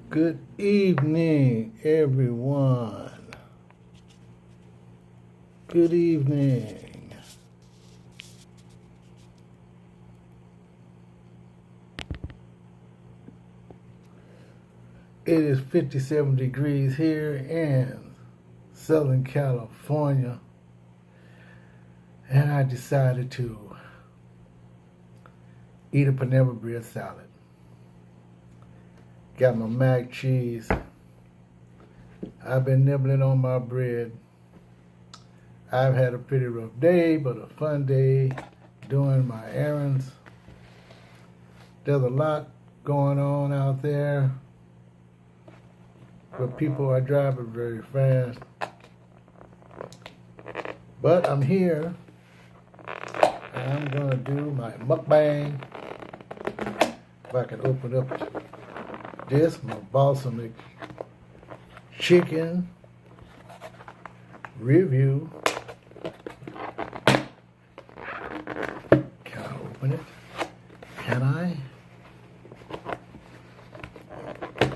Good evening, everyone. Good evening. It is 57 degrees here in Southern California, and I decided to eat a Panera Bread salad. Got my mac cheese. I've been nibbling on my bread. I've had a pretty rough day, but a fun day doing my errands. There's a lot going on out there, but people are driving very fast. But I'm here. I'm gonna do my mukbang. If I can open up this, my balsamic chicken review. Can I open it? Can I?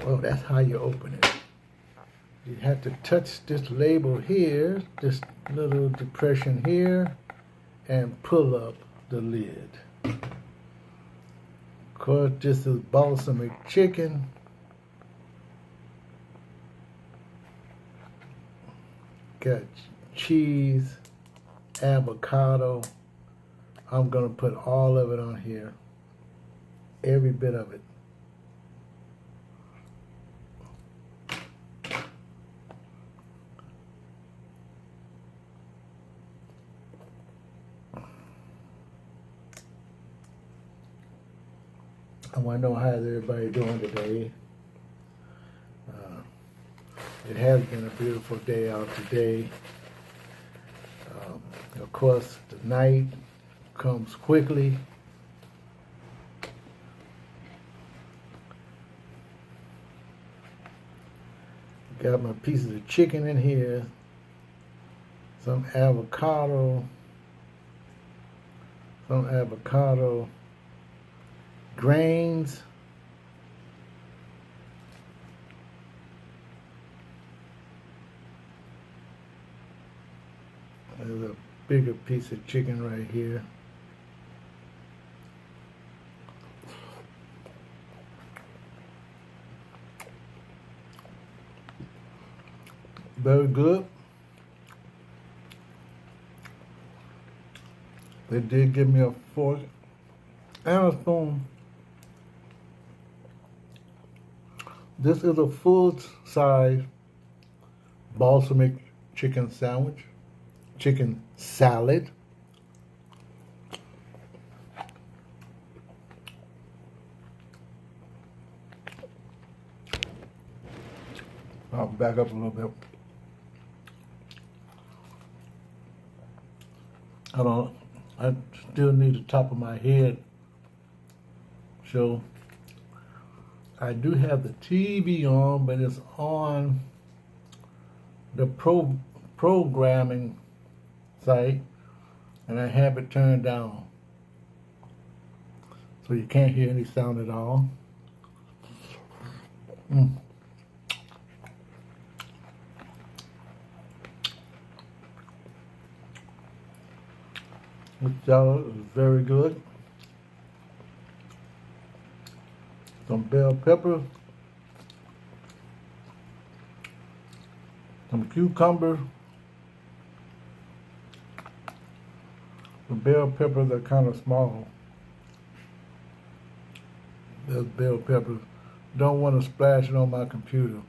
Oh, that's how you open it. You have to touch this label here, this little depression here, and pull up the lid. Of course, this is balsamic chicken. Got cheese, avocado. I'm gonna put all of it on here. Every bit of it. I want to know how everybody doing today. It has been a beautiful day out today. Of course, the night comes quickly. Got my pieces of chicken in here, some avocado, grains, there's a bigger piece of chicken right here. Very good. They did give me a fork and a spoon. This is a full-size balsamic chicken salad. I'll back up a little bit. I still need the top of my head. So I do have the TV on, but it's on the programming site, and I have it turned down. So you can't hear any sound at all. This salad is very good. Some bell pepper, some cucumber. The bell peppers are kind of small. There's bell peppers. Don't want to splash it on my computer.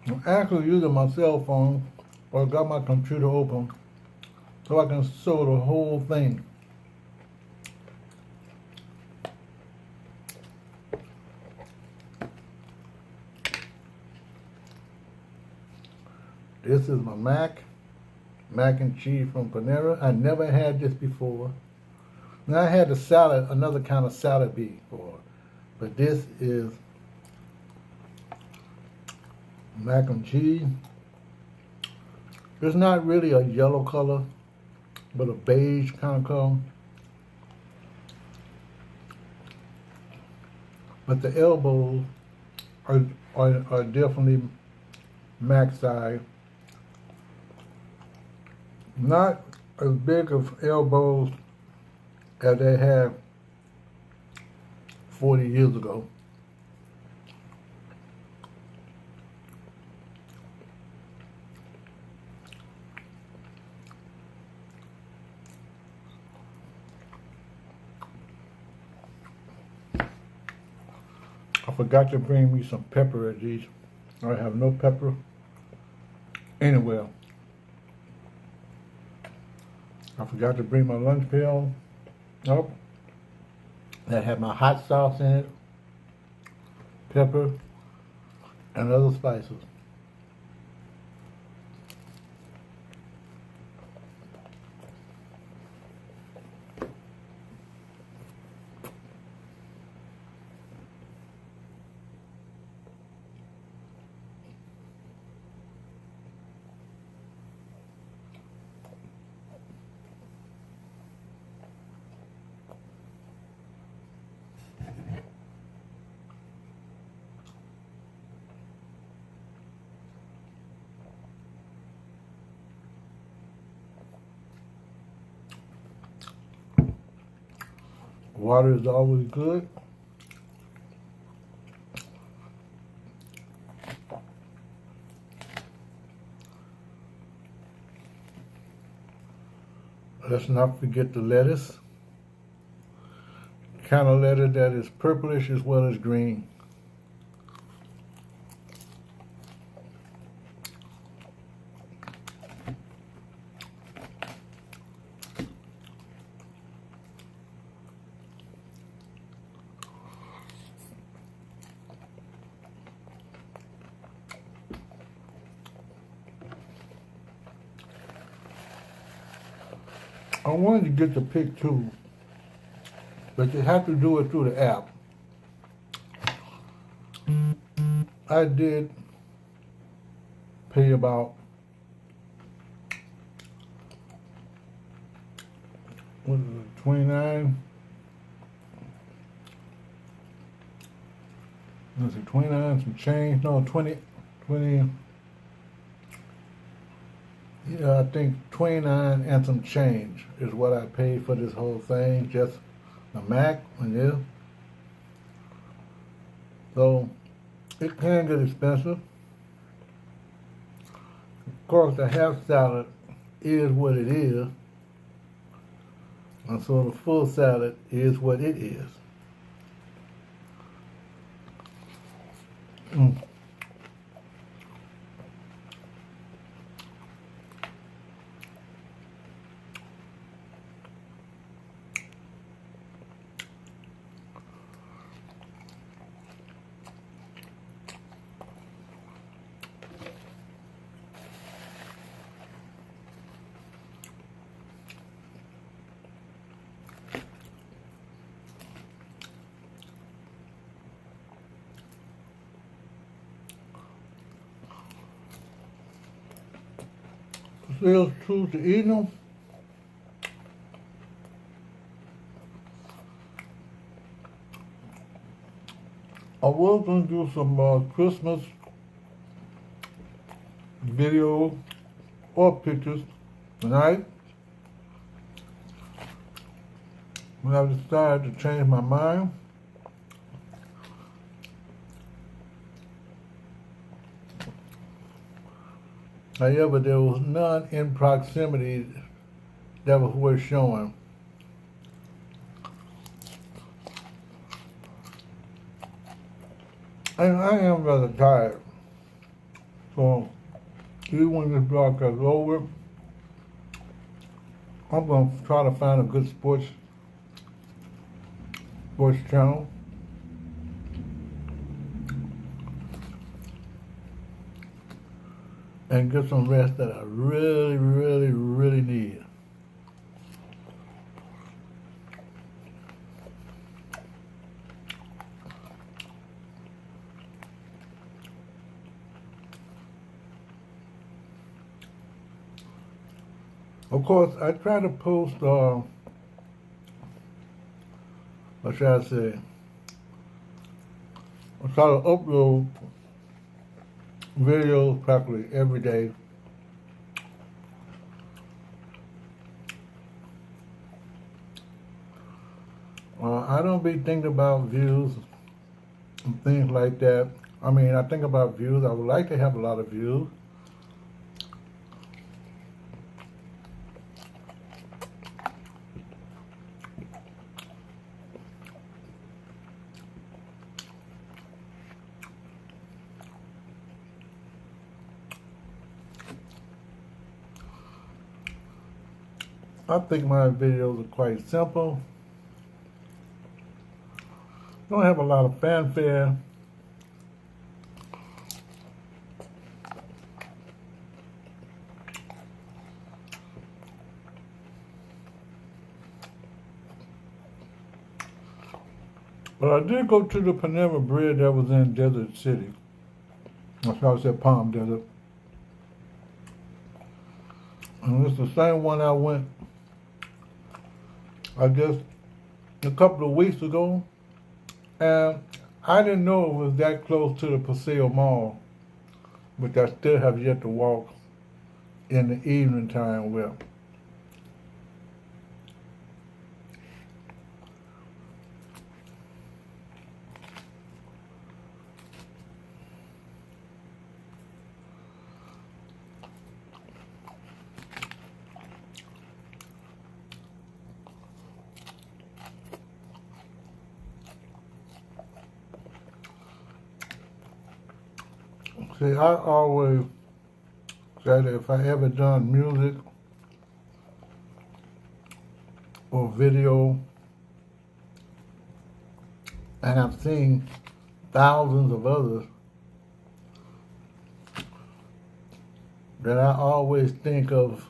I'm actually using my cell phone, or I got my computer open so I can show the whole thing. This is my mac and cheese from Panera. I never had this before. Now I had the salad, another kind of salad before, but this is mac and cheese. It's not really a yellow color, but a beige kind of color. but the elbows are definitely max size. Not as big of elbows as they had 40 years ago. I forgot to bring me some pepper at these. I have no pepper anywhere. I forgot to bring my lunch pail. Oh, that had my hot sauce in it, pepper, and other spices. Water is always good. Let's not forget the lettuce. Kind of lettuce that is purplish as well as green. I wanted to get the pick too, but you have to do it through the app. I did pay about what is it, 29? Was it 29 some change? No, 20. Yeah, I think 29 and some change is what I paid for this whole thing, just the Mac and this. So it can get expensive. Of course, the half salad is what it is, and so the full salad is what it is. Still choose to eat them. I was going to do some Christmas video or pictures tonight, when I decided to change my mind. However, there was none in proximity that was worth showing. And I am rather tired. So, even when this broadcast is over, I'm going to try to find a good sports channel. And get some rest that I really, really, really need. Of course, I try to post, what should I say, I try to upload videos practically every day. I don't be thinking about views and things like that. I mean, I think about views. I would like to have a lot of views. I think my videos are quite simple. Don't have a lot of fanfare. But I did go to the Panera Bread that was in Desert City. That's how I said Palm Desert. And it's the same one I went, I guess, a couple of weeks ago. And I didn't know it was that close to the Paseo Mall, but I still have yet to walk in the evening time with. See, I always say that if I ever done music or video, and I've seen thousands of others, that I always think of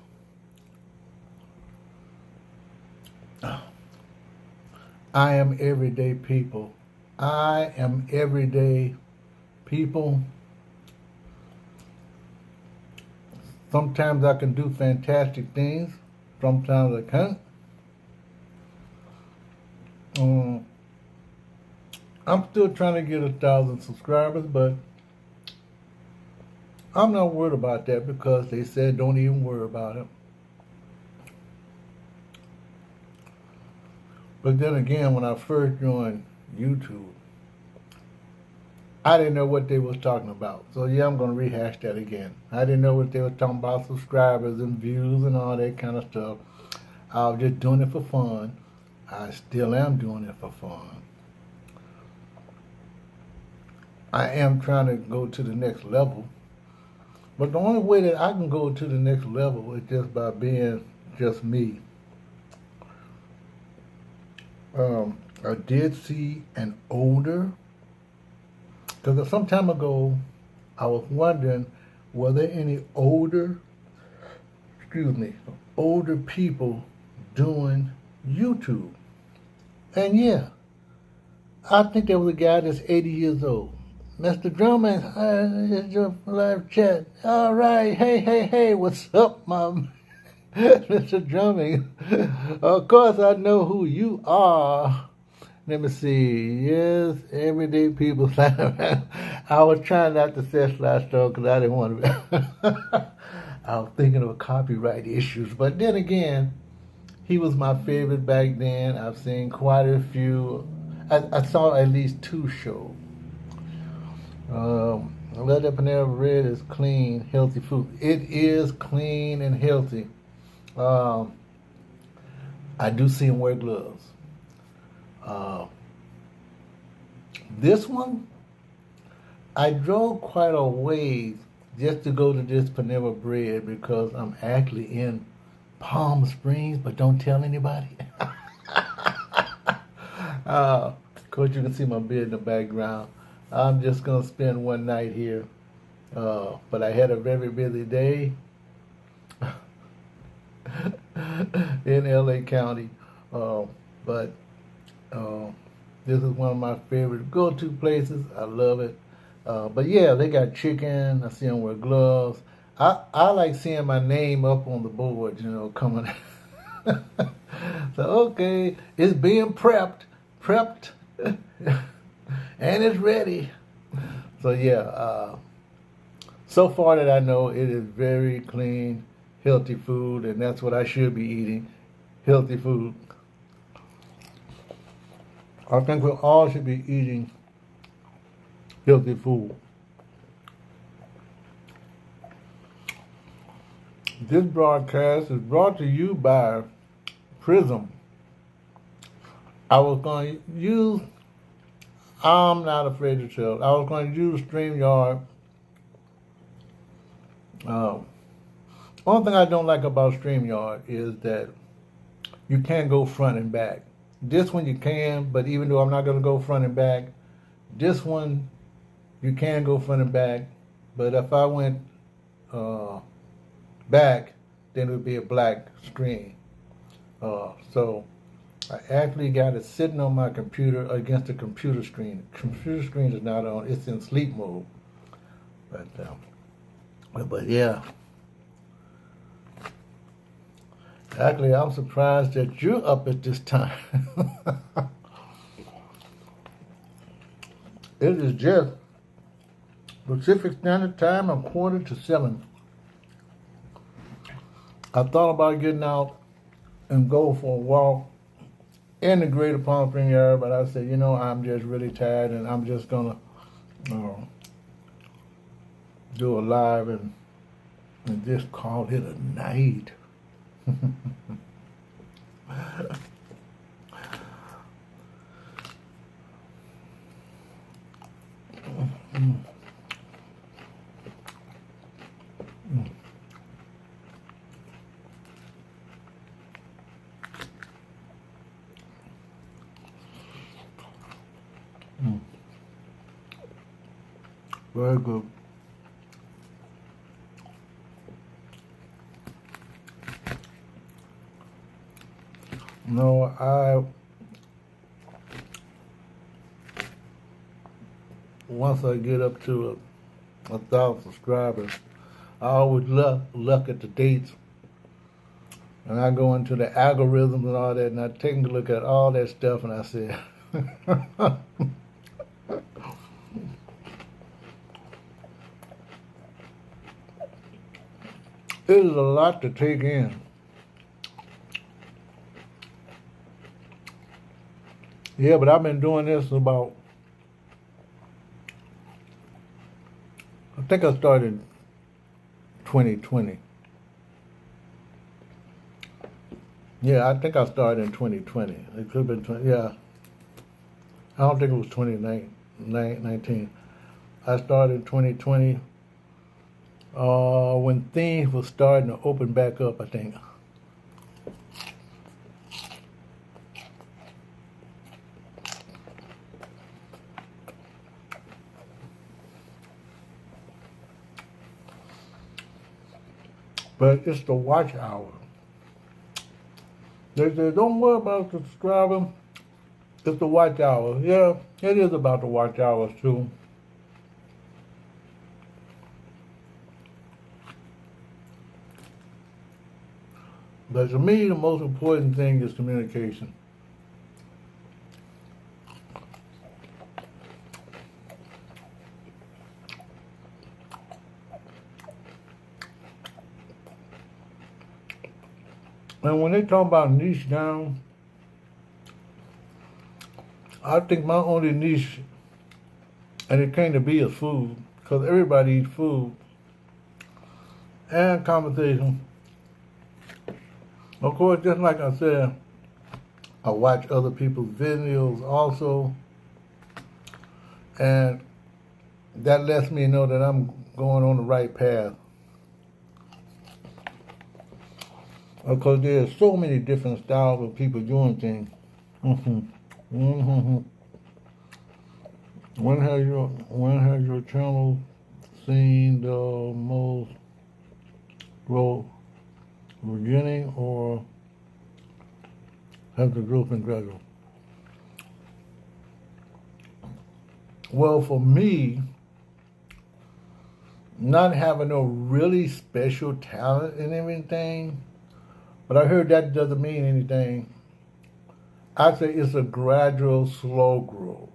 I am everyday people. I am everyday people. Sometimes I can do fantastic things. Sometimes I can't. I'm still trying to get 1,000 subscribers, but I'm not worried about that because they said don't even worry about it. But then again, when I first joined YouTube, I didn't know what they was talking about. So yeah, I'm going to rehash that again. I didn't know what they were talking about, subscribers and views and all that kind of stuff. I was just doing it for fun. I still am doing it for fun. I am trying to go to the next level. But the only way that I can go to the next level is just by being just me. I did see an older, because some time ago, I was wondering, were there any older people doing YouTube? And yeah, I think there was a guy that's 80 years old. Mr. Drummond, it's your live chat. All right, hey, what's up, Mom? Mr. Drummond, of course I know who you are. Let me see. Yes, everyday people. I was trying not to say last stuff because I didn't want to. I was thinking of copyright issues. But then again, he was my favorite back then. I've seen quite a few. I saw at least 2 shows. Let the Panera Bread is clean, healthy food. It is clean and healthy. I do see him wear gloves. This one, I drove quite a ways just to go to this Panera Bread because I'm actually in Palm Springs, but don't tell anybody. Of course, you can see my bed in the background. I'm just going to spend one night here. But I had a very busy day in LA County. But this is one of my favorite go-to places. I love it. But yeah, they got chicken. I see them wear gloves. I like seeing my name up on the board, coming. So, okay, it's being prepped, and it's ready. So yeah, so far that I know, it is very clean, healthy food, and that's what I should be eating, healthy food. I think we all should be eating healthy food. This broadcast is brought to you by Prism. I was going to use, I'm not afraid to tell, I was going to use StreamYard. One thing I don't like about StreamYard is that you can't go front and back. This one you can, but even though I'm not going to go front and back, this one you can go front and back. But if I went back, then it would be a black screen. So I actually got it sitting on my computer against the computer screen. The computer screen is not on; it's in sleep mode. But yeah. Actually, I'm surprised that you're up at this time. It is just Pacific Standard Time, 6:45. I thought about getting out and go for a walk in the Greater Palm Springs area, but I said, I'm just really tired, and I'm just gonna do a live and just call it a night. Very good. No, once I get up to 1,000 subscribers, I always look at the dates, and I go into the algorithms and all that, and I take a look at all that stuff, and I say, it is a lot to take in. Yeah, but I've been doing this about, I think I started in 2020. Yeah, I think I started in 2020. It could have been 20, yeah. I don't think it was 2019. I started in 2020 when things were starting to open back up, I think. But it's the watch hour. They say, don't worry about the subscriber. It's the watch hour. Yeah, it is about the watch hours too. But to me, the most important thing is communication. And when they talk about niche down, I think my only niche, and it came to be, is food, because everybody eats food and conversation. Of course, just like I said, I watch other people's videos also, and that lets me know that I'm going on the right path. Because there's so many different styles of people doing things. When has your channel seen the most growth, beginning, or has the growth been gradual? Well, for me, not having no really special talent in everything, but I heard that doesn't mean anything. I say it's a gradual, slow growth.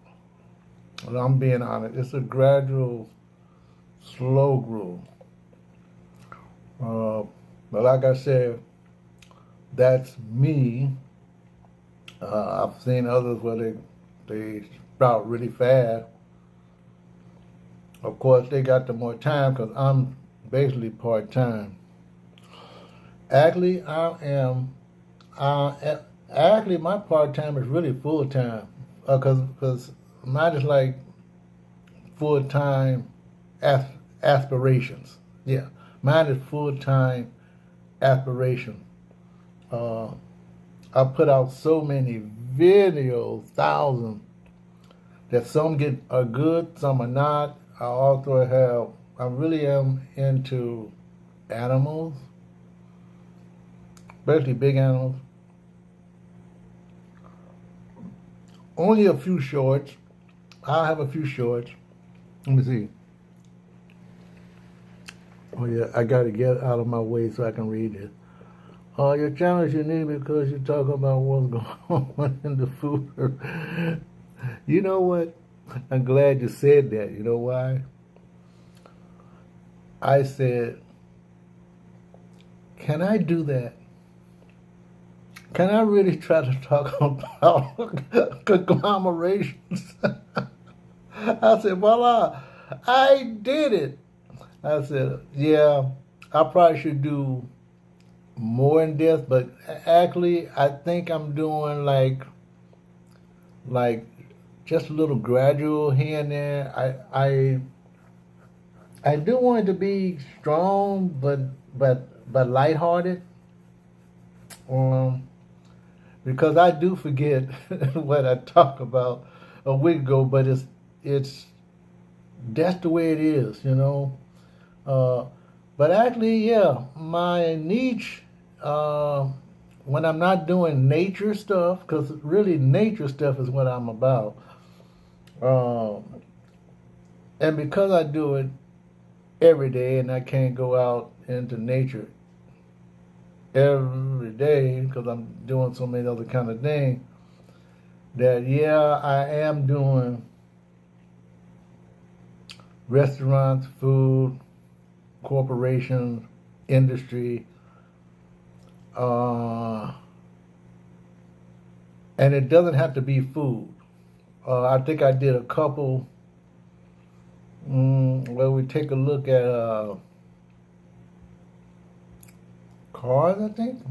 I'm being honest. It's a gradual, slow growth. But like I said, that's me. I've seen others where they sprout really fast. Of course, they got the more time because I'm basically part time. Actually, I am. Actually, my part time is really full time because mine is like full time aspirations. Yeah, mine is full time aspiration. Uh, I put out so many videos, thousands, that some are good, some are not. I also I really am into animals, especially big animals. Only a few shorts. I have a few shorts. Let me see. Oh yeah, I got to get out of my way so I can read this. Your channel is unique because you talk about what's going on in the food. You know what? I'm glad you said that. You know why? I said, can I do that? Can I really try to talk about conglomerations? I said, voila, I did it. I said, yeah, I probably should do more in depth, but actually, I think I'm doing like just a little gradual here and there. I do want it to be strong, but lighthearted. Um, because I do forget what I talked about a week ago, but it's that's the way it is, you know. Uh, but actually, yeah, my niche when I'm not doing nature stuff, because really nature stuff is what I'm about. Um, and because I do it every day and I can't go out into nature every day because I'm doing so many other kind of things, that yeah, I am doing restaurants, food, corporations, industry, and it doesn't have to be food. I think I did a couple where we take a look at cars, I think.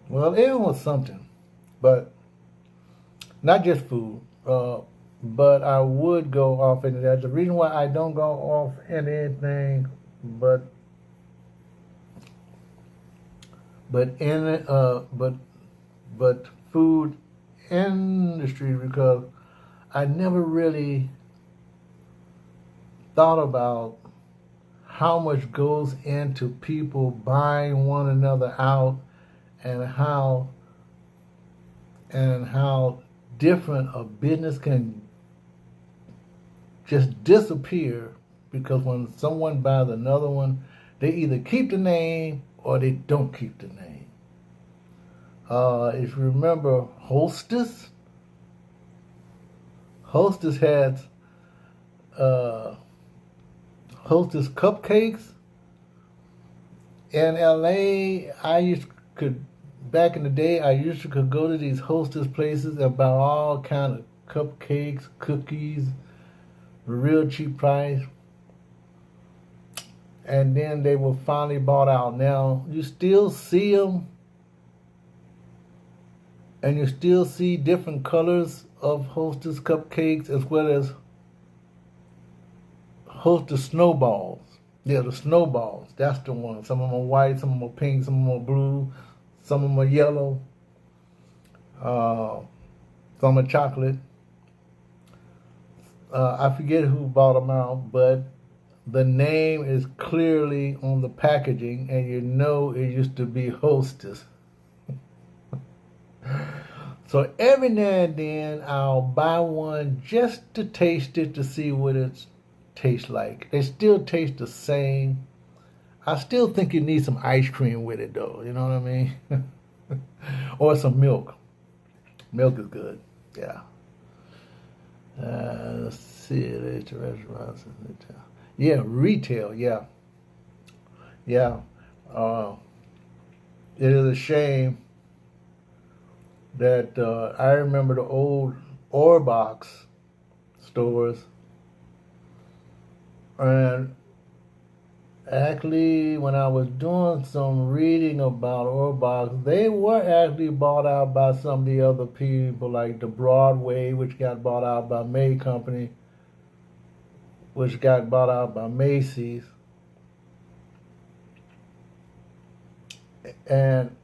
Well, it was something, but not just food. But I would go off into that. The reason why I don't go off into anything, but in but food industry, because I never really thought about how much goes into people buying one another out, and how different a business can just disappear because when someone buys another one, they either keep the name or they don't keep the name. If you remember Hostess had Hostess cupcakes in LA. Back in the day, I used to could go to these Hostess places and buy all kind of cupcakes, cookies, real cheap price. And then they were finally bought out. Now, you still see them, and you still see different colors of Hostess cupcakes as well as Hostess snowballs. Yeah, the snowballs. That's the one. Some of them are white, some of them are pink, some of them are blue, some of them are yellow, some are chocolate. I forget who bought them out, but the name is clearly on the packaging, and you know it used to be Hostess. So every now and then I'll buy one just to taste it to see what it tastes like. They still taste the same. I still think you need some ice cream with it though, you know what I mean? Or some milk. Milk is good, yeah. let's see it. Restaurants in the town. Yeah, retail. Yeah, yeah. Uh, it is a shame that I remember the old Orbox stores, and actually, when I was doing some reading about Orbox, they were actually bought out by some of the other people, like the Broadway, which got bought out by May Company, which got bought out by Macy's. And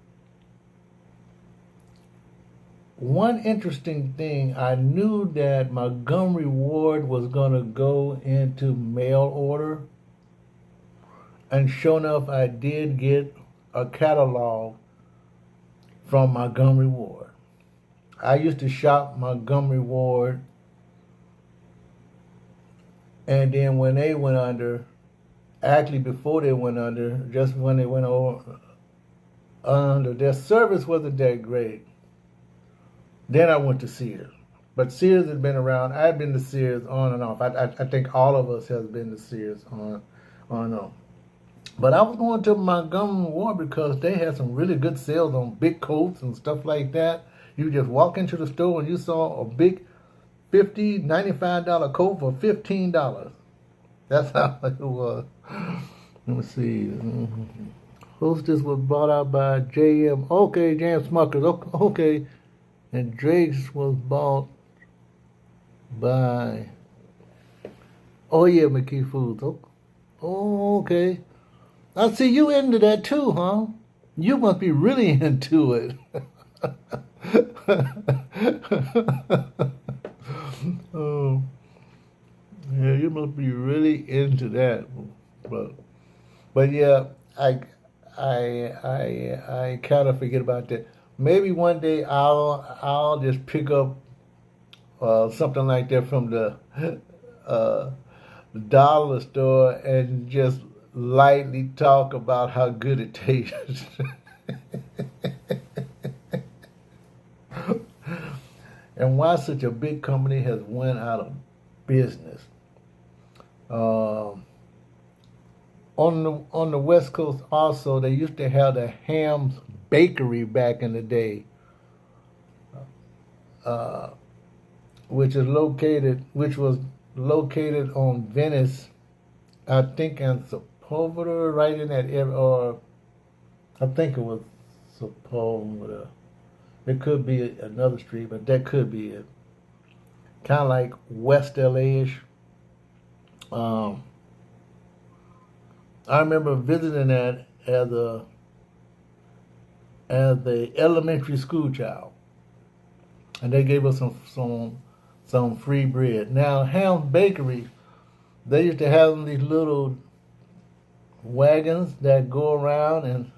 one interesting thing, I knew that Montgomery Ward was going to go into mail order. And sure enough, I did get a catalog from Montgomery Ward. I used to shop Montgomery Ward, and then when they went under, actually before they went under, just when they went under, their service wasn't that great. Then I went to Sears. But Sears had been around. I'd been to Sears on and off. I think all of us has been to Sears on and off. But I was going to Montgomery Ward because they had some really good sales on big coats and stuff like that. You just walk into the store and you saw a big $50, $95 coat for $15. That's how it was. Let me see. Hostess was bought out by J.M. Okay, J.M. Smuckers. Okay. And Drake's was bought by, oh yeah, McKee Foods. Oh, okay. I see you into that too, huh? You must be really into it. Oh, yeah, you must be really into that. But yeah, I kind of forget about that. Maybe one day I'll just pick up something like that from the dollar store and just lightly talk about how good it tastes. And why such a big company has went out of business. On the West Coast also, they used to have the Ham's Bakery back in the day, which was located on Venice, I think, and Sepulveda, right in that area, or I think it was Sepulveda. It could be another street, but that could be it. Kind of like West LA-ish. I remember visiting that as a elementary school child, and they gave us some free bread. Now, Ham's Bakery, they used to have these little wagons that go around,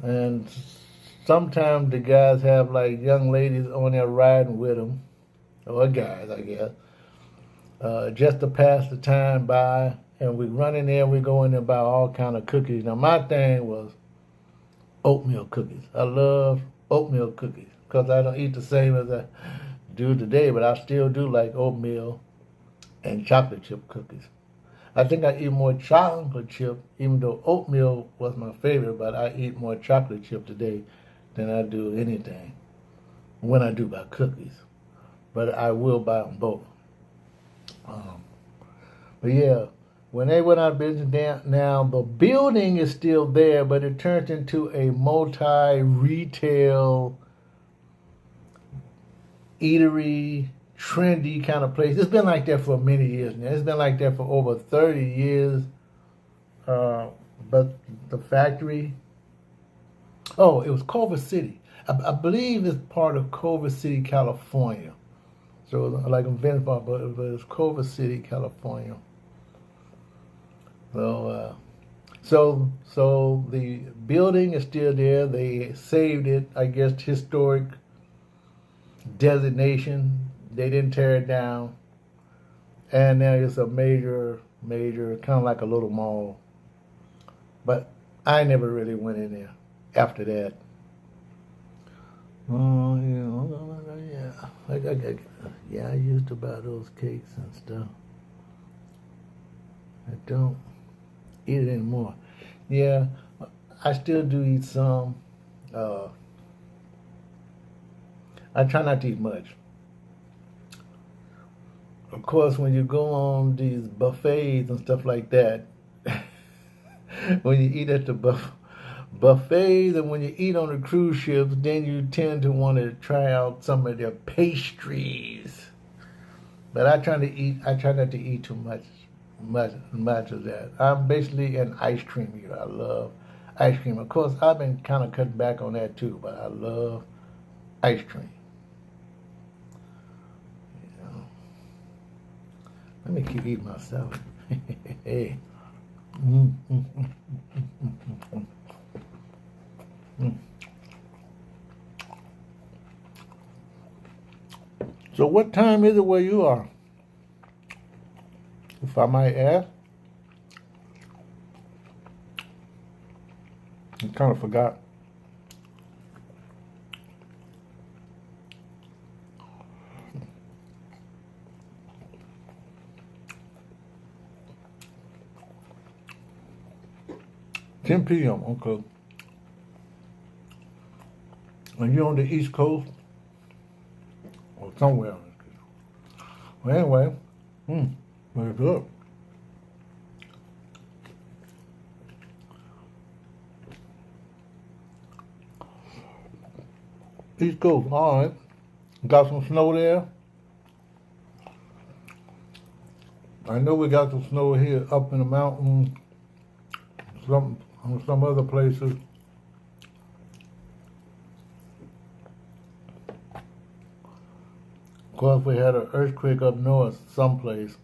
and sometimes the guys have like young ladies on there riding with them, or guys, I guess, just to pass the time by. And we run in there, we go in there and buy all kind of cookies. Now, my thing was oatmeal cookies. I love oatmeal cookies because I don't eat the same as I do today, but I still do like oatmeal and chocolate chip cookies. I think I eat more chocolate chip, even though oatmeal was my favorite, but I eat more chocolate chip today than I do anything when I do buy cookies. But I will buy them both. But yeah, when they went out of business, now the building is still there, but it turned into a multi-retail, eatery, trendy kind of place. It's been like that for many years now. It's been like that for over 30 years. But the factory, it was Culver City. I believe it's part of Culver City, California. So like in Venice, but it's Culver City, California. So the building is still there. They saved it, I guess, historic designation. They didn't tear it down. And now it's a major, kind of like a little mall. But I never really went in there after that. Oh, yeah. I used to buy those cakes and stuff. I don't eat it anymore. Yeah, I still do eat some. Uh, I try not to eat much. Of course, when you go on these buffets and stuff like that, when you eat at the buffets and when you eat on the cruise ships, then you tend to want to try out some of their pastries. But I try not to eat too much of that. I'm basically an ice cream eater. I love ice cream. Of course, I've been kind of cutting back on that too, but I love ice cream. You know. Let me keep eating my salad. Hey. Mm, mm, mm, mm, mm, mm. So what time is it where you are? If I might ask. I kind of forgot. Ten p.m. Okay. And you're on the East Coast or somewhere. Well, anyway, very good. East Coast, all right. Got some snow there. I know we got some snow here up in the mountains, some other places. Of course, we had an earthquake up north someplace.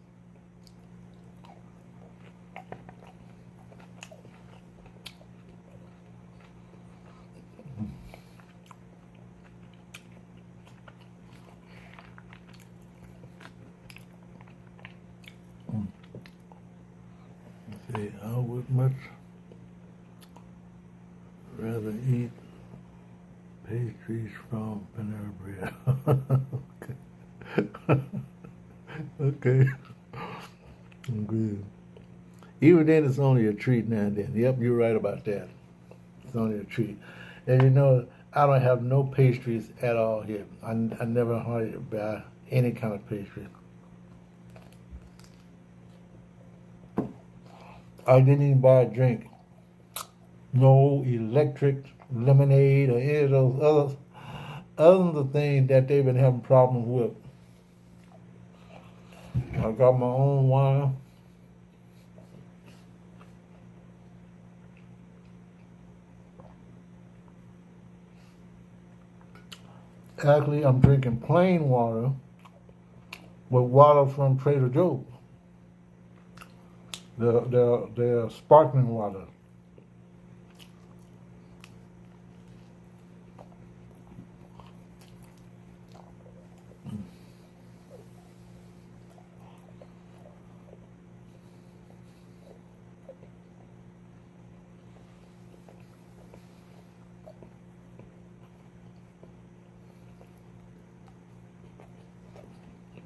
Let's see, I would much rather eat pastries from Panera Bread. Okay. Good. Even then, it's only a treat now and then. Yep, you're right about that. It's only a treat. And you know, I don't have no pastries at all here. I never hardly buy any kind of pastry. I didn't even buy a drink. No electric lemonade or any of those other things that they've been having problems with. I got my own wine. Actually, I'm drinking plain water with water from Trader Joe's. They're sparkling water.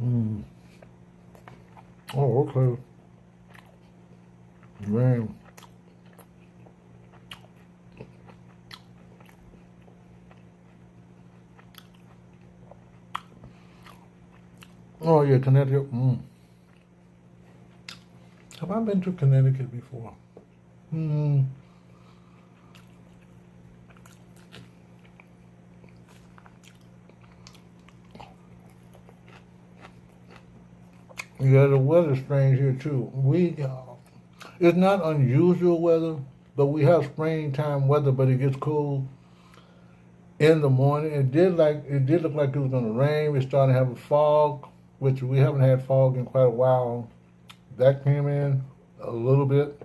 Mm. Oh, okay. Man. Oh, yeah, Connecticut. Have I been to Connecticut before? Hmm. Yeah, the weather's strange here too. It's not unusual weather, but we have springtime weather, but it gets cold in the morning. It did look like it was gonna rain. We're starting to have a fog, which we haven't had fog in quite a while. That came in a little bit.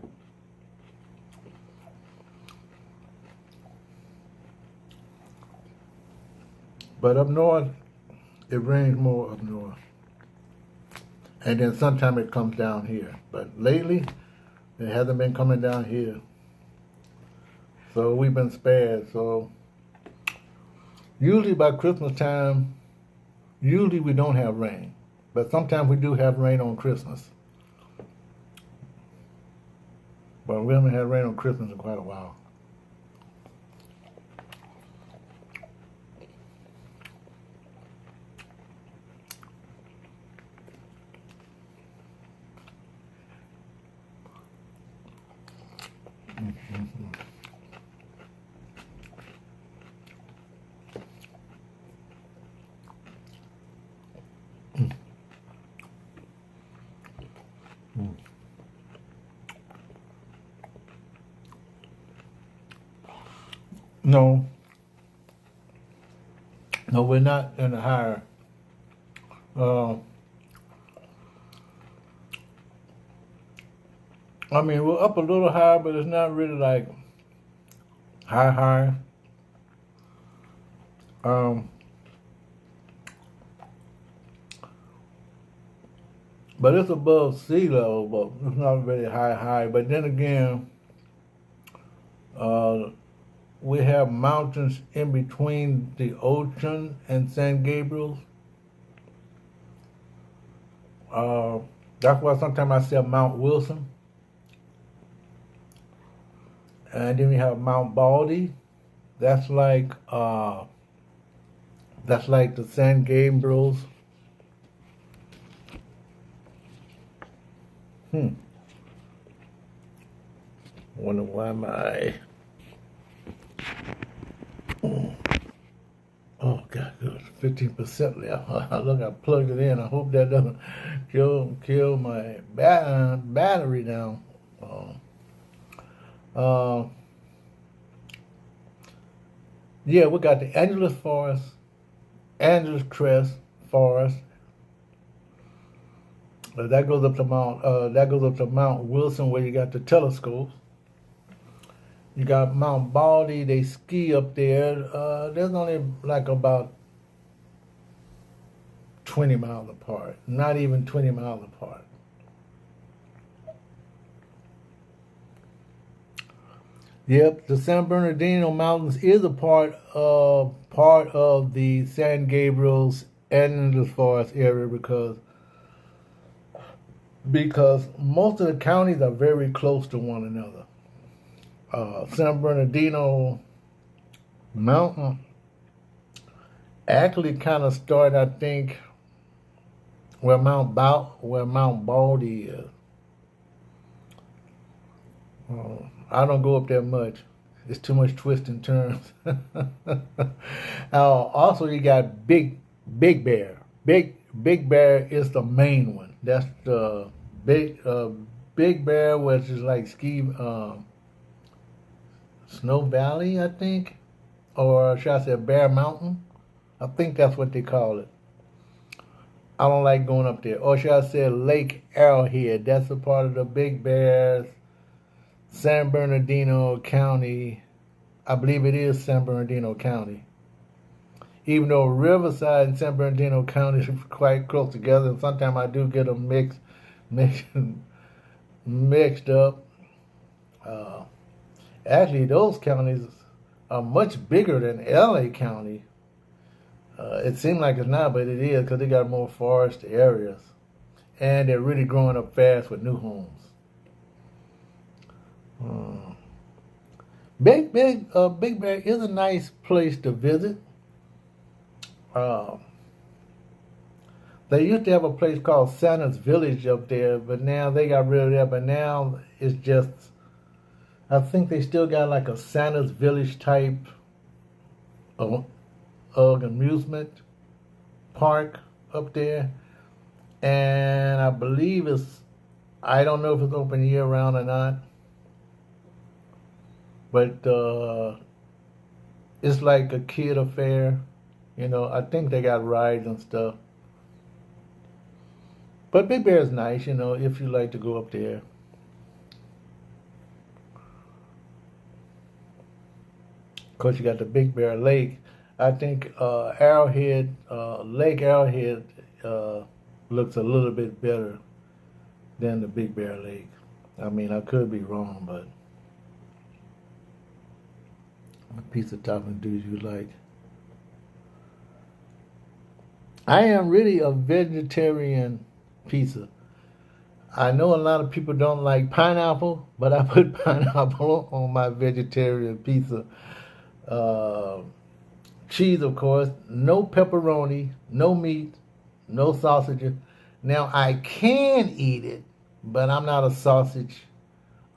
But up north, it rains more up north. And then sometime it comes down here. But lately, it hasn't been coming down here. So we've been spared. So, Usually by Christmas time, usually we don't have rain, but sometimes we do have rain on Christmas. But we haven't had rain on Christmas in quite a while. No, no, we're not in the higher. Uh, I mean, we're up a little higher, but it's not really like high. Um, but it's above sea level, but it's not really high. But then again, uh, we have mountains in between the ocean and San Gabriel. That's why sometimes I say Mount Wilson. And then we have Mount Baldy. That's like the San Gabriels. Wonder why my oh god, good 15% left. Look, I plugged it in. I hope that doesn't kill my battery down. Yeah, we got the Angeles Forest, Angeles Crest Forest. That goes up to Mount Wilson, where you got the telescopes. You got Mount Baldy. They ski up there. There's only like about 20 miles apart. Not even 20 miles apart. Yep, the San Bernardino Mountains is a part of the San Gabriel's and the Forest area because most of the counties are very close to one another. San Bernardino Mountain actually kind of started, I think, where Mount Baldy is. I don't go up there much. It's too much twists and turns. Also, you got Big Bear. Big Bear is the main one. That's the Big Bear, which is like Snow Valley, I think, or should I say Bear Mountain? I think that's what they call it. I don't like going up there. Or should I say Lake Arrowhead? That's a part of the Big Bears, San Bernardino County. I believe it is San Bernardino County. Even though Riverside and San Bernardino County are quite close together, and sometimes I do get them mixed up. Actually, those counties are much bigger than LA County. It seems like it's not, but it is because they got more forest areas. And they're really growing up fast with new homes. Big Bear is a nice place to visit. They used to have a place called Santa's Village up there, but now they got rid of that. But now it's just, I think they still got like a Santa's Village type of amusement park up there. And I believe I don't know if it's open year round or not. But it's like a kid affair. I think they got rides and stuff. But Big Bear is nice, if you like to go up there. Of course, you got the Big Bear Lake. I think Lake Arrowhead looks a little bit better than the Big Bear Lake. I mean, I could be wrong, but what pizza topping do you like? I am really a vegetarian pizza. I know a lot of people don't like pineapple, but I put pineapple on my vegetarian pizza. Uh, Cheese, of course. No pepperoni, no meat, no sausages. Now I can eat it, but I'm not a sausage.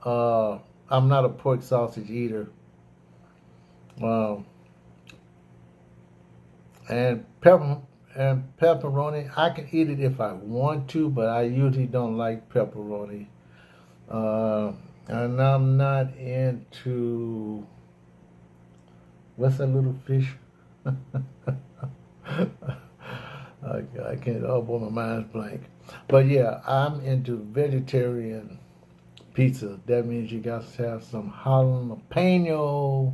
Uh, I'm not a pork sausage eater. Um, and pepperoni, I can eat it if I want to, but I usually don't like pepperoni. Uh, and I'm not into what's that little fish? I can't. Oh boy, my mind's blank. But yeah, I'm into vegetarian pizza. That means you got to have some jalapeno,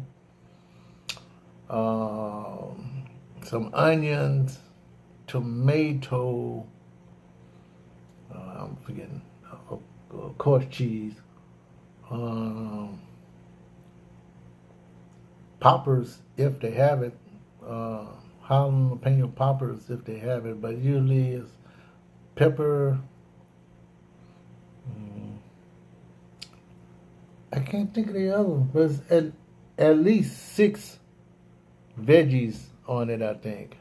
some onions, tomato. I'm forgetting. Of course, cheese. Um, Poppers if they have it. Jalapeno poppers if they have it, but usually it's pepper. I can't think of the other one, but it's at least 6 veggies on it, I think.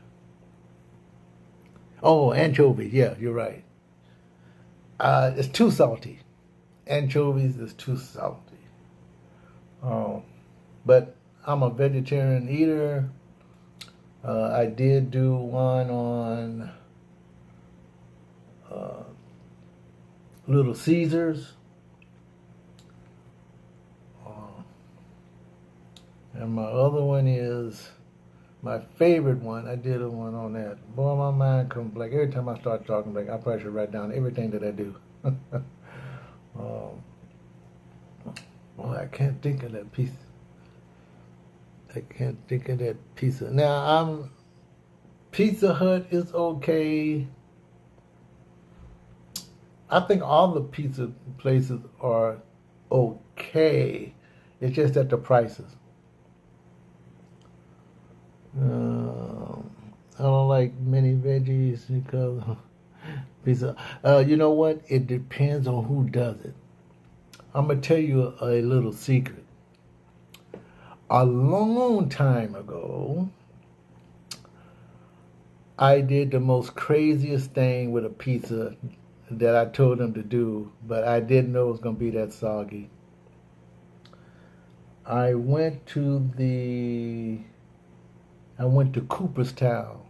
Oh, anchovies. Yeah, you're right. It's too salty. Anchovies is too salty. Oh, but I'm a vegetarian eater. I did do one on uh, Little Caesars. And my other one is my favorite one. I did a one on that. Boy, my mind comes blank. Every time I start talking blank, I probably should write down everything that I do. Boy, I can't think of that piece. I can't think of that pizza. Now, Pizza Hut is okay. I think all the pizza places are okay. It's just at the prices. I don't like many veggies because pizza. You know what? It depends on who does it. I'm gonna tell you a little secret. A long time ago, I did the most craziest thing with a pizza that I told them to do, but I didn't know it was gonna be that soggy. I went to Cooperstown,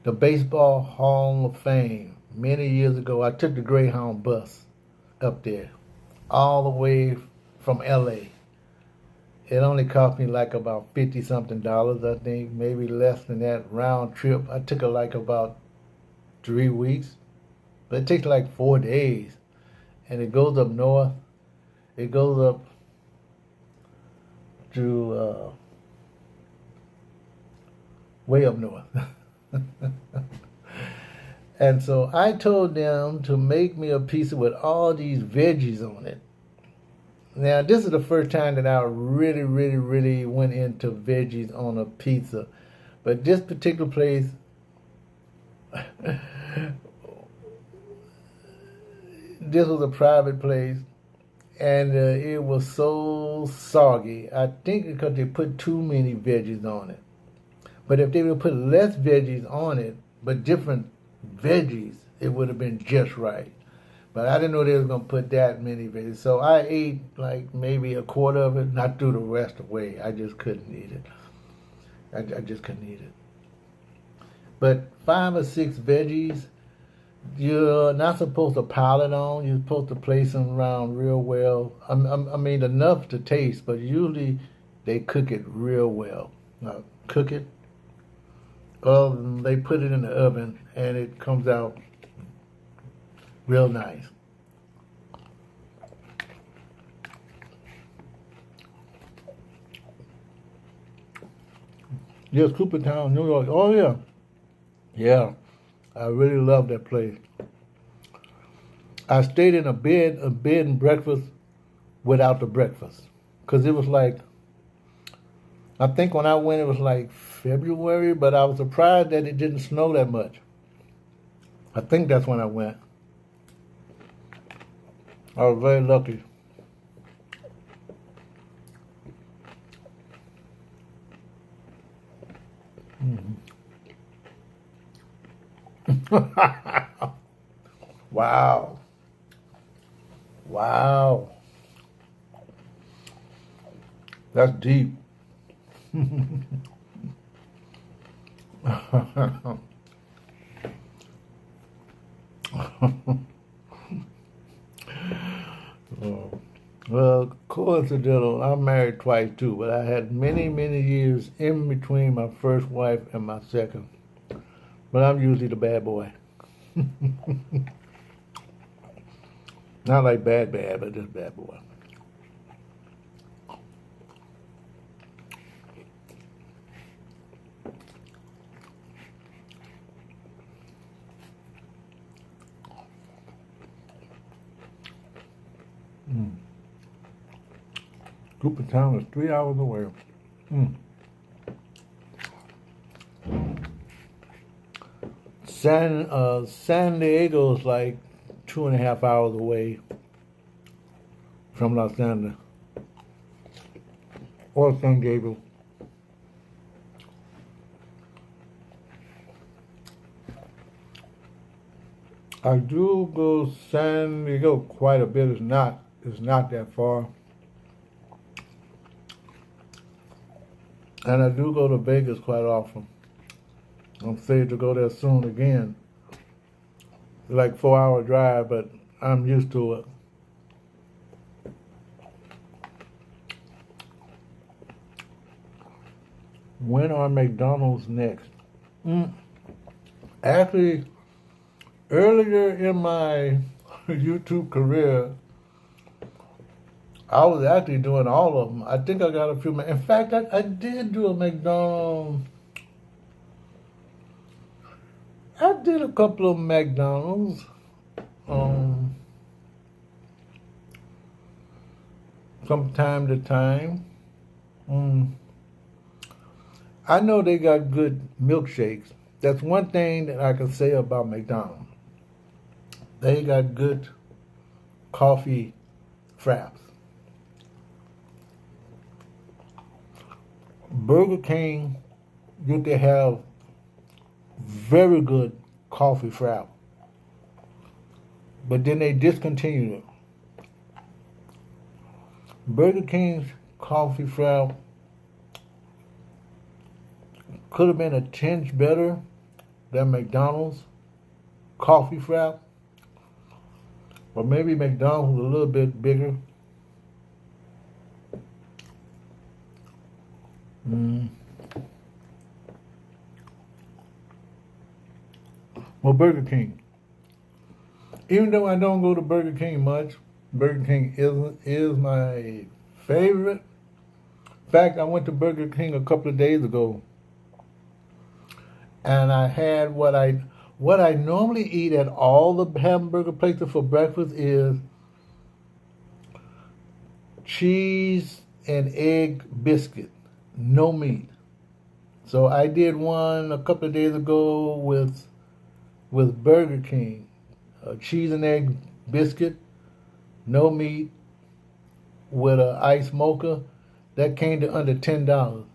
the Baseball Hall of Fame, many years ago. I took the Greyhound bus up there, all the way from LA. It only cost me like about $50 something, I think, maybe less than that round trip. I took it like about 3 weeks, but it takes like 4 days. And it goes up north. It goes up to way up north. And so I told them to make me a pizza with all these veggies on it. Now, this is the first time that I really, really, really went into veggies on a pizza. But this particular place, this was a private place, and it was so soggy. I think because they put too many veggies on it. But if they would put less veggies on it, but different veggies, it would have been just right. But I didn't know they was going to put that many veggies. So I ate like maybe a quarter of it, not threw the rest away. I just couldn't eat it. I just couldn't eat it. But 5 or 6 veggies, you're not supposed to pile it on. You're supposed to place them around real well. I mean, enough to taste, but usually they cook it real well. Cook it. Well, they put it in the oven, and it comes out real nice. Yes, Cooperstown, New York. Oh yeah, yeah. I really love that place. I stayed in a bed and breakfast without the breakfast, cause it was like, I think when I went it was like February, but I was surprised that it didn't snow that much. I think that's when I went. I was very lucky. Wow. Wow. That's deep. Well, coincidental, I'm married twice too, but I had many, many years in between my first wife and my second. But I'm usually the bad boy. Not like bad, but just bad boy. Town is 3 hours away. San Diego is like 2.5 hours away from Los Angeles or San Diego. I do go San Diego quite a bit. It's not that far. And I do go to Vegas quite often. I'm saved to go there soon again. It's like a 4-hour drive, but I'm used to it. When are McDonald's next? Actually, earlier in my YouTube career, I was actually doing all of them. I think I got a few. In fact, I did do a McDonald's. I did a couple of McDonald's. From time to time. I know they got good milkshakes. That's one thing that I can say about McDonald's. They got good coffee fraps. Burger King, you can have very good coffee frap, but then they discontinued it. Burger King's coffee frap could have been a tinge better than McDonald's coffee frap, or maybe McDonald's was a little bit bigger. Well, Burger King. Even though I don't go to Burger King much, Burger King is my favorite. In fact, I went to Burger King a couple of days ago, and I had what I normally eat at all the hamburger places for breakfast is cheese and egg biscuit, no meat. So I did one a couple of days ago with Burger King, cheese and egg biscuit, no meat, with an ice mocha. That came to under $10.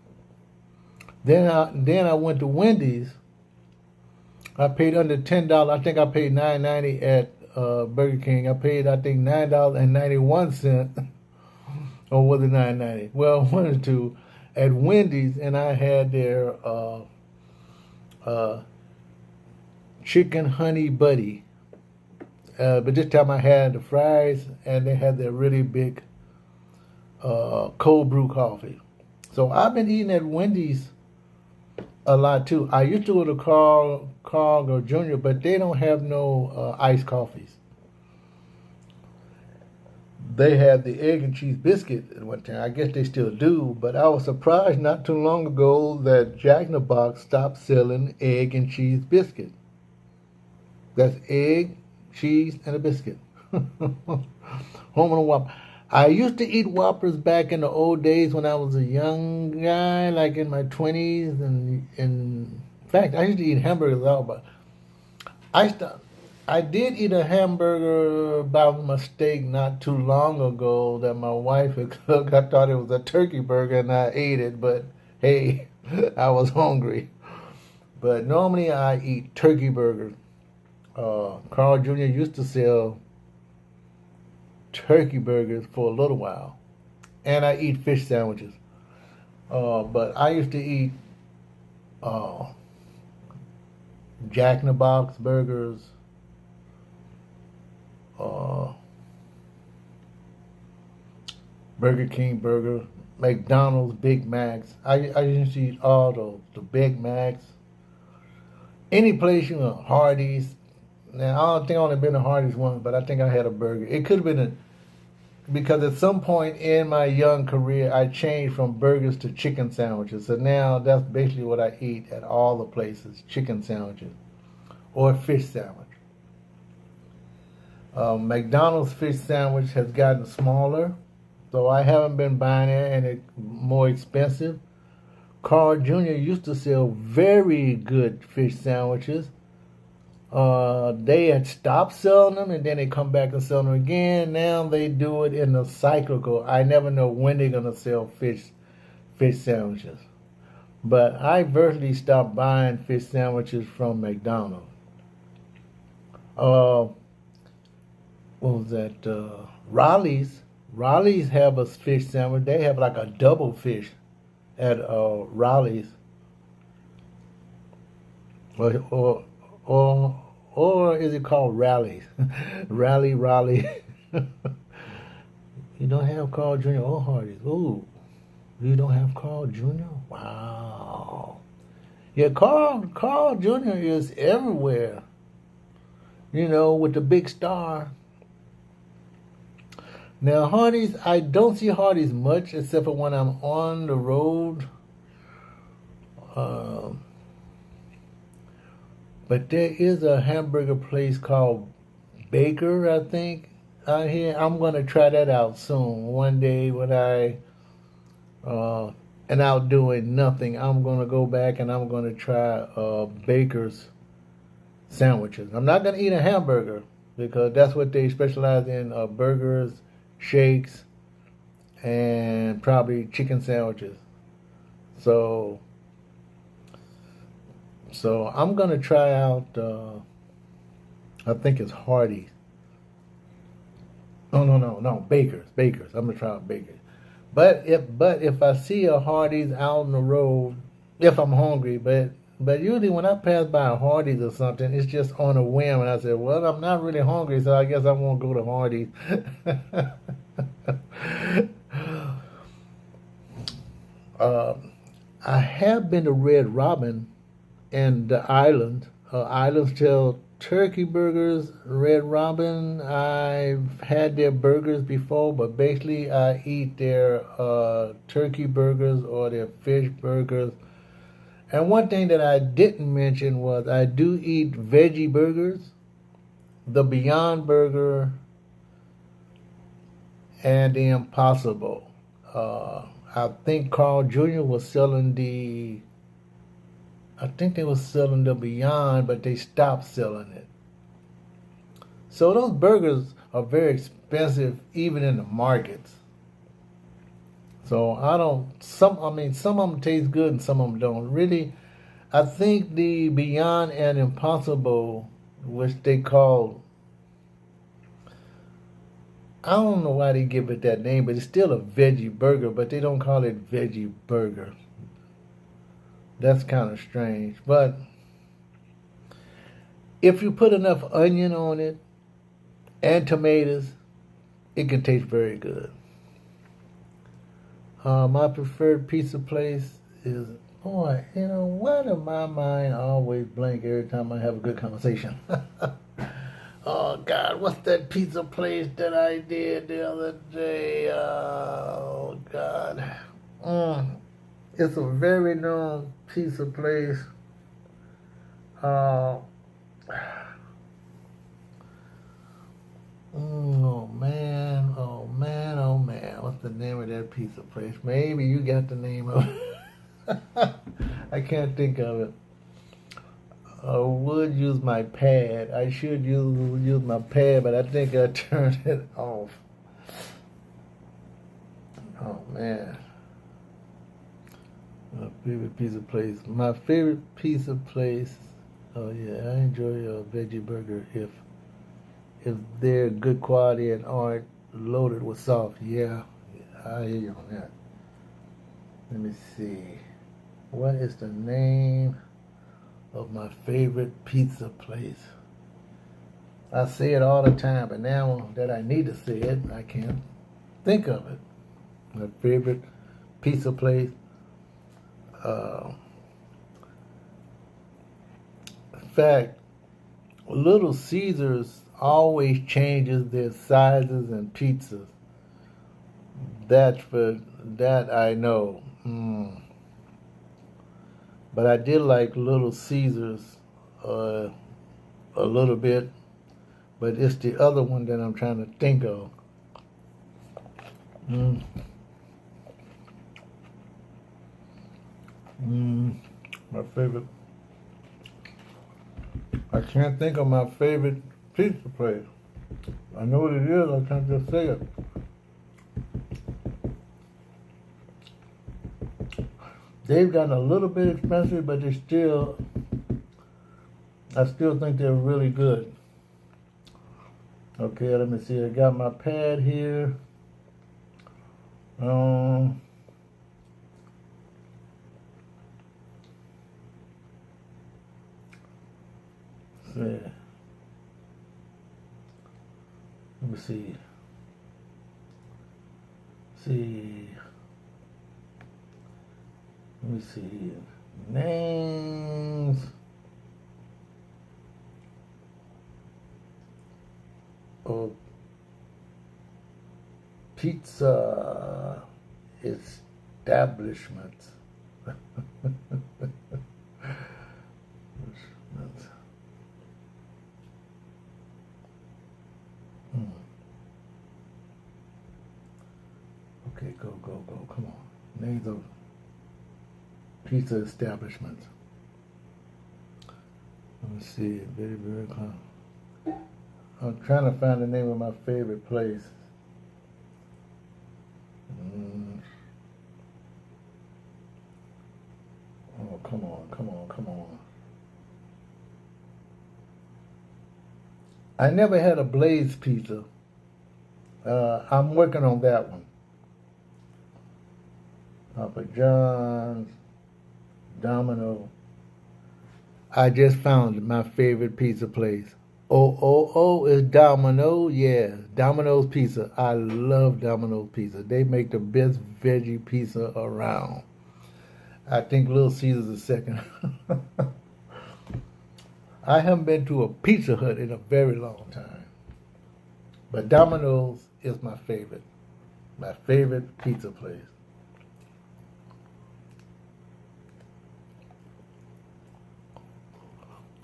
Then I went to Wendy's. I paid under $10. I think I paid $9.90 at Burger King. I paid, I think, $9.91, or was it $9.90? Well, one or two at Wendy's, and I had their chicken honey buddy. But this time I had the fries, and they had their really big cold brew coffee. So I've been eating at Wendy's a lot too. I used to go to Carl or Junior, but they don't have no iced coffees. They had the egg and cheese biscuit at one time. I guess they still do, but I was surprised not too long ago that Jack in the Box stopped selling egg and cheese biscuit. That's egg, cheese, and a biscuit. Home and a Whopper. I used to eat Whoppers back in the old days when I was a young guy, like in my 20s. And in fact, I used to eat hamburgers out, but I st- I did eat a hamburger by mistake not too long ago that my wife had cooked. I thought it was a turkey burger and I ate it, but hey, I was hungry. But normally I eat turkey burgers. Carl Jr. used to sell turkey burgers for a little while, and I eat fish sandwiches. But I used to eat uh, Jack in the Box burgers, uh, Burger King burger, McDonald's Big Macs. I used to eat all those, the Big Macs. Any place, Hardee's. Now I don't think I only been to Hardee's once, but I think I had a burger. It could have been because at some point in my young career, I changed from burgers to chicken sandwiches. So now that's basically what I eat at all the places: chicken sandwiches or fish sandwich. McDonald's fish sandwich has gotten smaller, so I haven't been buying it, and it's more expensive. Carl Jr. used to sell very good fish sandwiches. They had stopped selling them, and then they come back and sell them again. Now they do it in a cyclical. I never know when they're gonna sell fish sandwiches. But I virtually stopped buying fish sandwiches from McDonald's. What was that? Raleigh's have a fish sandwich. They have like a double fish at Raleigh's. Or, or is it called Rallies? Raleigh. You don't have Carl Jr. or Hardee's. Ooh, you don't have Carl Jr.? Wow. Yeah, Carl Jr. is everywhere. With the big star. Now, Hardee's, I don't see Hardee's much except for when I'm on the road. But there is a hamburger place called Baker, I think, out here. I'm going to try that out soon. One day when and out doing nothing, I'm going to go back and I'm going to try Baker's sandwiches. I'm not going to eat a hamburger because that's what they specialize in, burgers, shakes, and probably chicken sandwiches. So I'm gonna try out. I think it's Hardee's. No, Baker's. I'm gonna try out Baker's. But if I see a Hardee's out on the road, if I'm hungry, but usually when I pass by a Hardee's or something, it's just on a whim, and I say, well, I'm not really hungry, so I guess I won't go to Hardee's. I have been to Red Robin and the island. Islands sell turkey burgers. Red Robin, I've had their burgers before, but basically I eat their turkey burgers or their fish burgers. And one thing that I didn't mention was I do eat veggie burgers, the Beyond Burger, and the Impossible. I think Carl Jr. was selling I think they were selling the Beyond, but they stopped selling it. So those burgers are very expensive, even in the markets. So some of them taste good and some of them don't. Really, I think the Beyond and Impossible, which they call, I don't know why they give it that name, but it's still a veggie burger, but they don't call it veggie burger. That's kind of strange. But if you put enough onion on it and tomatoes, it can taste very good. My preferred pizza place is, boy, why does my mind always blank every time I have a good conversation? Oh, God, what's that pizza place that I did the other day? Oh, God. It's a very known pizza place. Oh, man. that pizza place? Maybe you got the name of it. I can't think of it. I would use my pad. I should use my pad, but I think I turned it off. Oh man. My favorite pizza place. My favorite pizza place. Oh yeah, I enjoy a veggie burger if they're good quality and aren't loaded with salt. Yeah, I hear you on that. Let me see. What is the name of my favorite pizza place? I say it all the time, but now that I need to say it, I can't think of it. My favorite pizza place. In fact, Little Caesars always changes their sizes and pizzas. That I know. But I did like Little Caesars a little bit, but it's the other one that I'm trying to think of. My favorite. I can't think of my favorite pizza place. I know what it is, I can't just say it. They've gotten a little bit expensive, but I still think they're really good. Okay, let me see. I got my pad here. Let me see. Let me see. Names. Of pizza establishments. Okay, go. Come on. Names of pizza establishments. Let me see. Very close. I'm trying to find the name of my favorite place. Oh, come on. I never had a Blaze pizza. I'm working on that one. Papa John's, Domino. I just found my favorite pizza place. Oh, is Domino. Yeah, Domino's Pizza. I love Domino's Pizza. They make the best veggie pizza around. I think Little Caesars is second. I haven't been to a Pizza Hut in a very long time. But Domino's is my favorite. My favorite pizza place.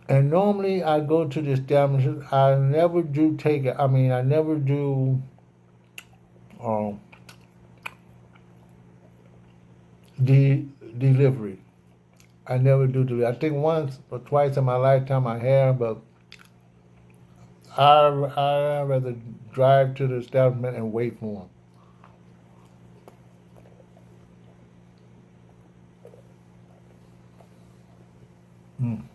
And normally I go to the establishment. I never do take it. I never do delivery. I never do delivery. I think once or twice in my lifetime I have, but I rather drive to the establishment and wait for them.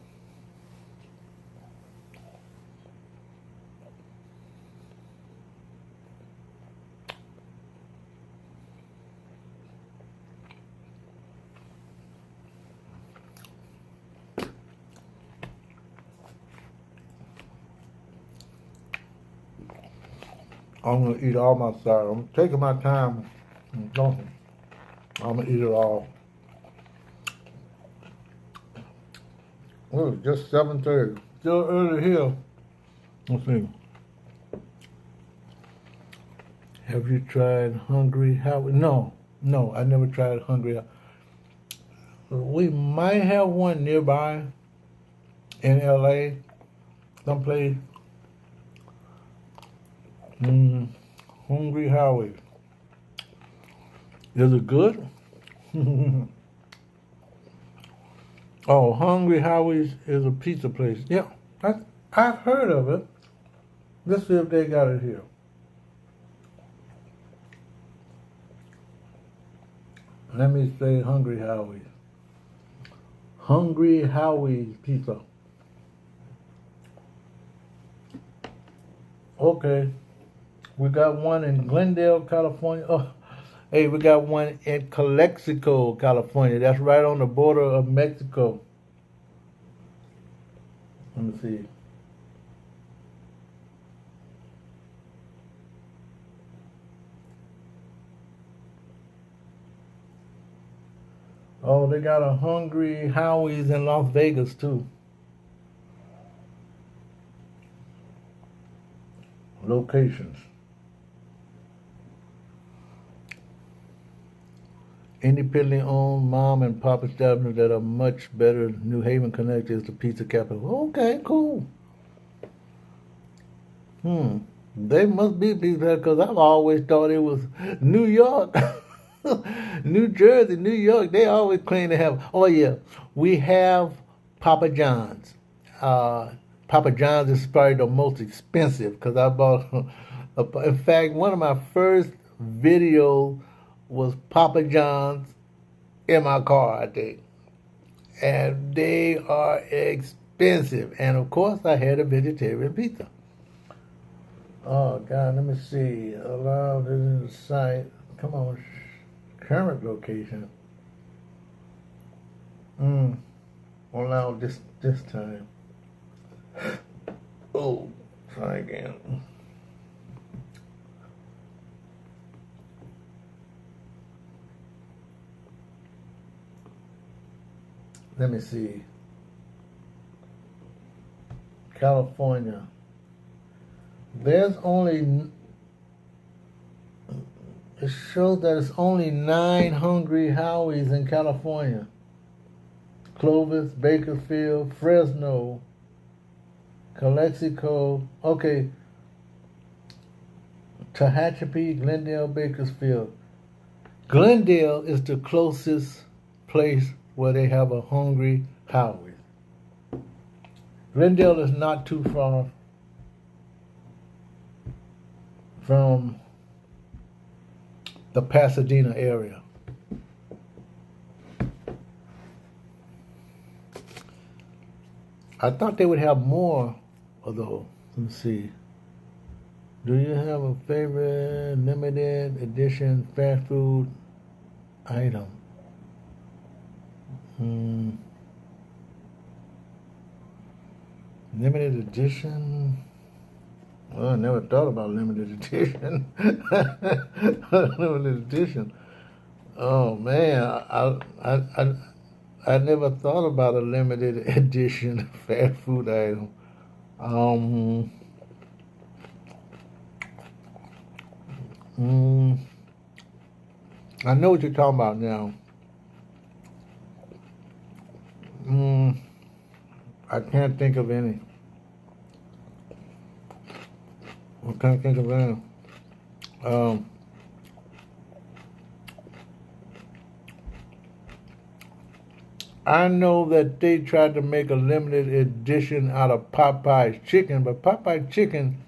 I'm gonna eat all my salad. I'm taking my time. I'm gonna eat it all. It's just 7:30. Still early here. Let's see. Have you tried Hungry Howard? No, I never tried Hungry Howard. We might have one nearby in LA, someplace. Hungry Howard. Is it good? Oh, Hungry Howie's is a pizza place. Yeah, I've heard of it. Let's see if they got it here. Let me say Hungry Howie's. Hungry Howie's Pizza. Okay. We got one in Glendale, California. Oh, hey, we got one in Calexico, California. That's right on the border of Mexico. Let me see. Oh, they got a Hungry Howie's in Las Vegas, too. Locations. Independently owned mom and pop establishments that are much better. New Haven connected is the pizza capital. Okay, cool. They must be pizza because I've always thought it was New York. New Jersey, New York, they always claim to have. Oh yeah, we have Papa John's. Papa John's is probably the most expensive because I bought. In fact, one of my first videos was Papa John's in my car, I think, and they are expensive. And of course, I had a vegetarian pizza. Oh God, let me see. Allow visiting the site. Come on. Current location. Allow this time. Oh, try again. Let me see. California. There's only. It shows that it's only 9 Hungry Howie's in California. Clovis, Bakersfield, Fresno, Calexico. Okay. Tehachapi, Glendale, Bakersfield. Glendale is the closest place where they have a Hungry Howie's. Glendale is not too far from the Pasadena area. I thought they would have more of those. Let's see. Do you have a favorite limited edition fast food item? Limited edition? Well, I never thought about limited edition. Limited edition. Oh man, I never thought about a limited edition fast food item. I know what you're talking about now. I can't think of any. I can't think of any. I know that they tried to make a limited edition out of Popeye's chicken, but Popeye's chicken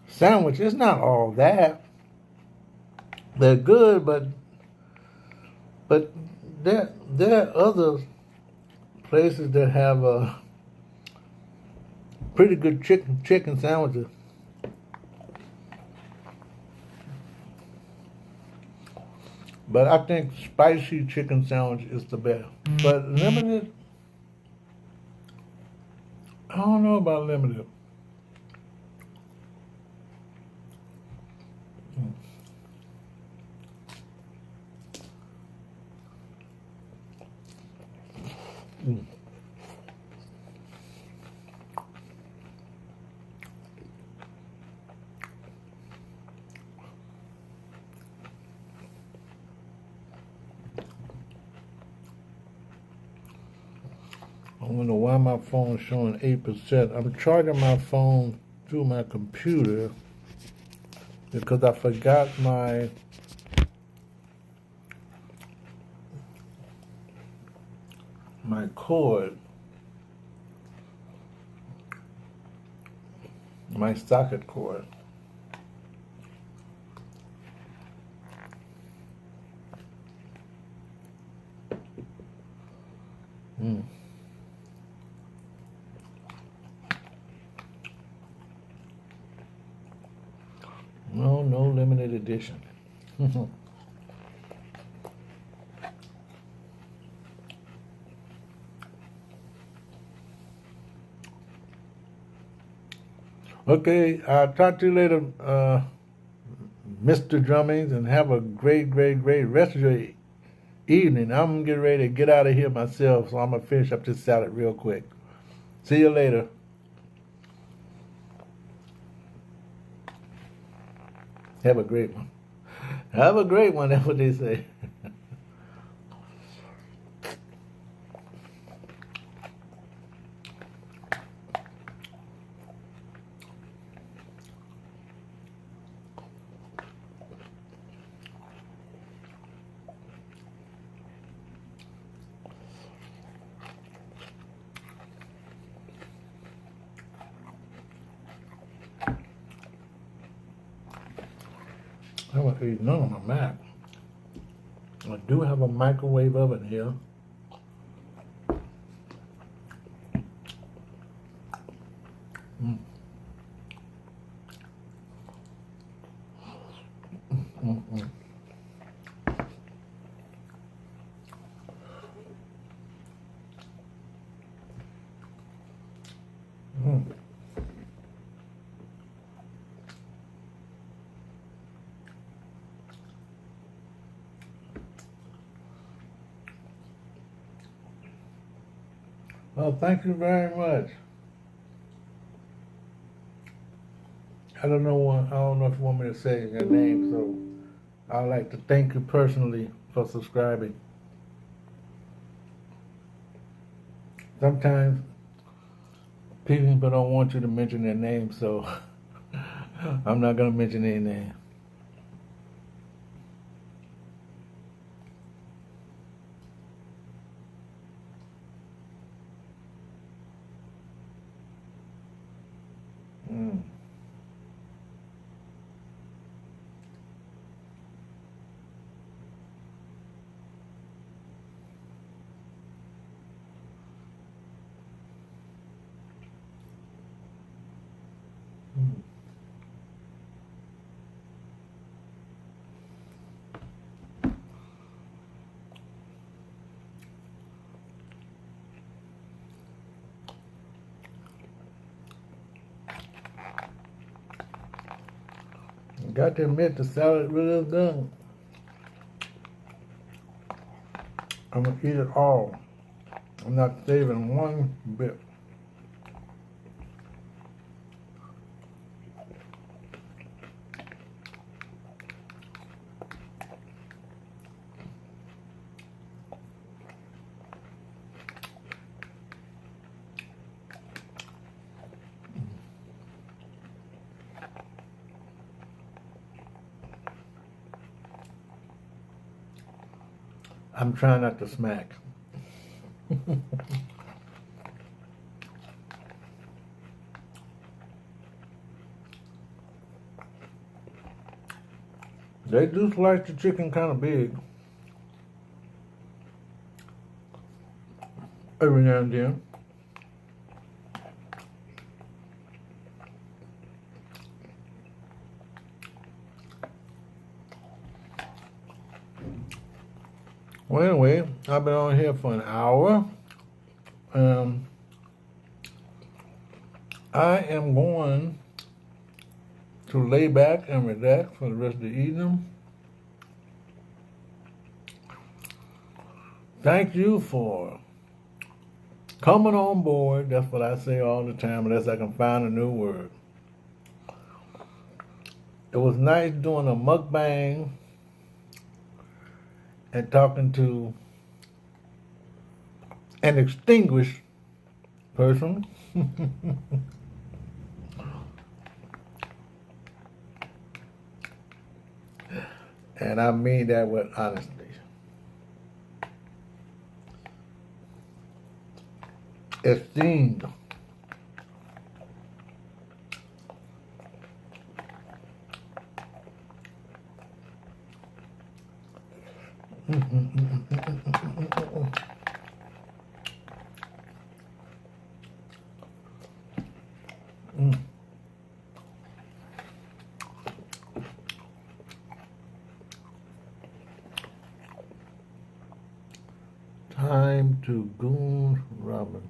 sandwich is not all that. They're good, but there are other places that have pretty good chicken sandwiches. But I think spicy chicken sandwich is the best. But limited, I don't know about limited. I don't know why my phone is showing 8%. I'm charging my phone through my computer because I forgot my my cord, my socket cord. No limited edition. Okay, I'll talk to you later, Mr. Drummings, and have a great rest of your evening. I'm getting ready to get out of here myself, so I'm going to finish up this salad real quick. See you later. Have a great one. Have a great one, that's what they say. I want to eat none on my Mac. I do have a microwave oven here. Well, thank you very much. I don't know if you want me to say your name, so I'd like to thank you personally for subscribing. Sometimes people don't want you to mention their name, so I'm not going to mention any name. Got to admit, the salad really is good. I'm going to eat it all. I'm not saving one bit. I'm trying not to smack. They do slice the chicken kind of big. Every now and then. Well, anyway, I've been on here for an hour. I am going to lay back and relax for the rest of the evening. Thank you for coming on board. That's what I say all the time, unless I can find a new word. It was nice doing a mukbang and talking to an extinguished person. And I mean that with honesty. esteemed time to goon ramen.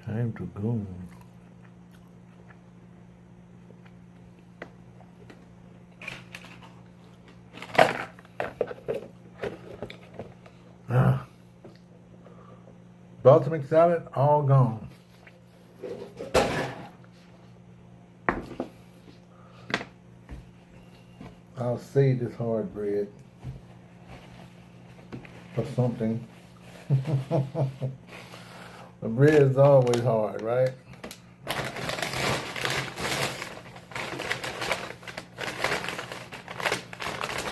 Time to goon. Balsamic salad, all gone. I'll save this hard bread for something. The bread is always hard, right?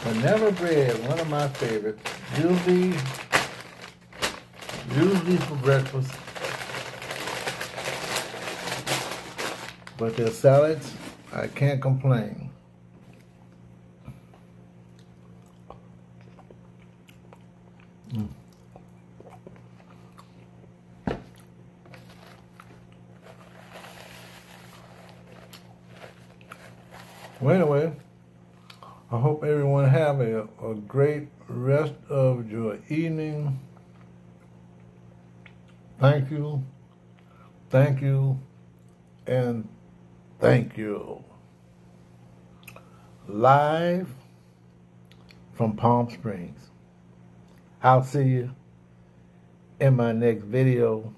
Panera Bread, one of my favorites. Usually for breakfast. But their salads, I can't complain. Well, anyway, I hope everyone have a great rest of your evening. Thank you, and thank you. Live from Palm Springs. I'll see you in my next video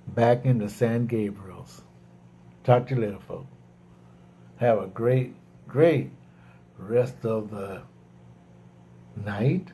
back in the San Gabriels. Talk to you later, folks. Have a great rest of the night